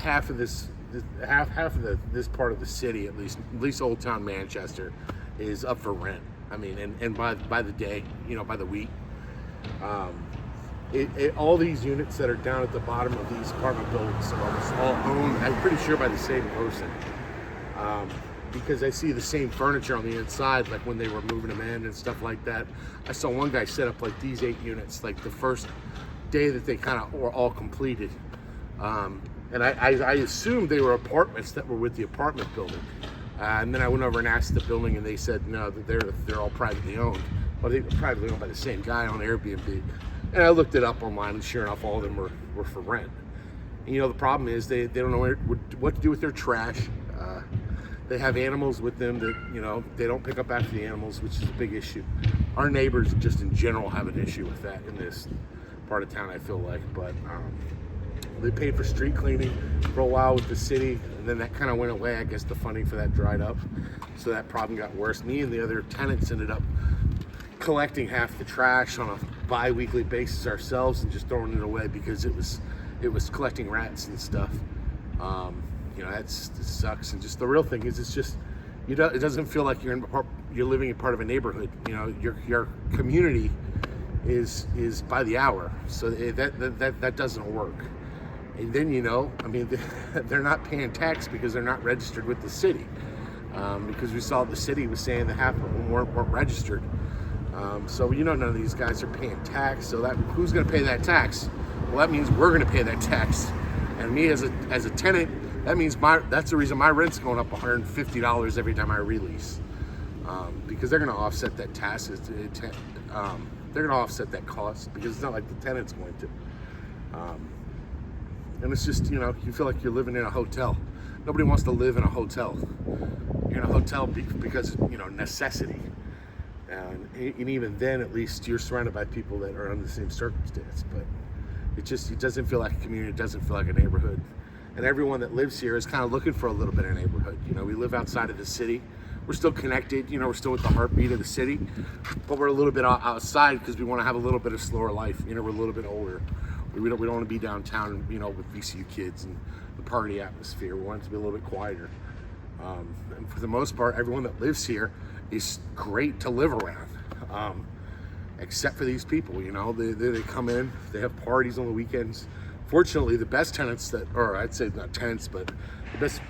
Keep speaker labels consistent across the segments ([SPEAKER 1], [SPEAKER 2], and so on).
[SPEAKER 1] half of this part of the city, at least Old Town Manchester, is up for rent. I mean, and by the day, by the week. All these units that are down at the bottom of these apartment buildings are almost all owned, I'm pretty sure, by the same person. Because I see the same furniture on the inside, like when they were moving them in and stuff like that. I saw one guy set up like these 8 units, like the first day that they kind of were all completed. And I assumed they were apartments that were with the apartment building. And then I went over and asked the building, and they said no, that they're all privately owned. Well, they were privately owned by the same guy on Airbnb. And I looked it up online, and sure enough, all of them were for rent. And, the problem is they don't know what to do with their trash. They have animals with them that, they don't pick up after the animals, which is a big issue. Our neighbors just in general have an issue with that in this part of town, I feel like. But they paid for street cleaning for a while with the city, and then that kind of went away. I guess the funding for that dried up, so that problem got worse. Me and the other tenants ended up collecting half the trash on a bi-weekly basis ourselves and just throwing it away because it was collecting rats and stuff. It sucks. And just the real thing is, it's just it doesn't feel like you're living in part of a neighborhood. Your community is by the hour, so that doesn't work. And then they're not paying tax because they're not registered with the city, because we saw the city was saying that half of them weren't registered. So none of these guys are paying tax. So who's going to pay that tax? Well, that means we're going to pay that tax. And me as a tenant, that means that's the reason my rent's going up $150 every time I release, because they're going to offset that tax. They're going to offset that cost because it's not like the tenant's going to. And it's just you feel like you're living in a hotel. Nobody wants to live in a hotel. You're in a hotel because necessity. And even then, at least you're surrounded by people that are under the same circumstance. But it doesn't feel like a community. It doesn't feel like a neighborhood. And everyone that lives here is kind of looking for a little bit of neighborhood. We live outside of the city. We're still connected. We're still with the heartbeat of the city, but we're a little bit outside because we want to have a little bit of slower life. We're a little bit older. We don't want to be downtown, with VCU kids and the party atmosphere. We want it to be a little bit quieter. And for the most part, everyone that lives here is great to live around, except for these people. They come in, they have parties on the weekends. Fortunately, the best tenants or I'd say not tenants, but the best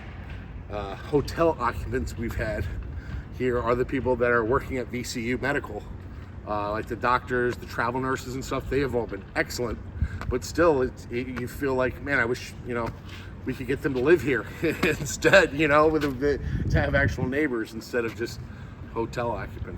[SPEAKER 1] hotel occupants we've had here are the people that are working at VCU Medical, like the doctors, the travel nurses and stuff. They have all been excellent, but still, you feel like, man, I wish we could get them to live here instead, to have actual neighbors instead of just hotel occupants.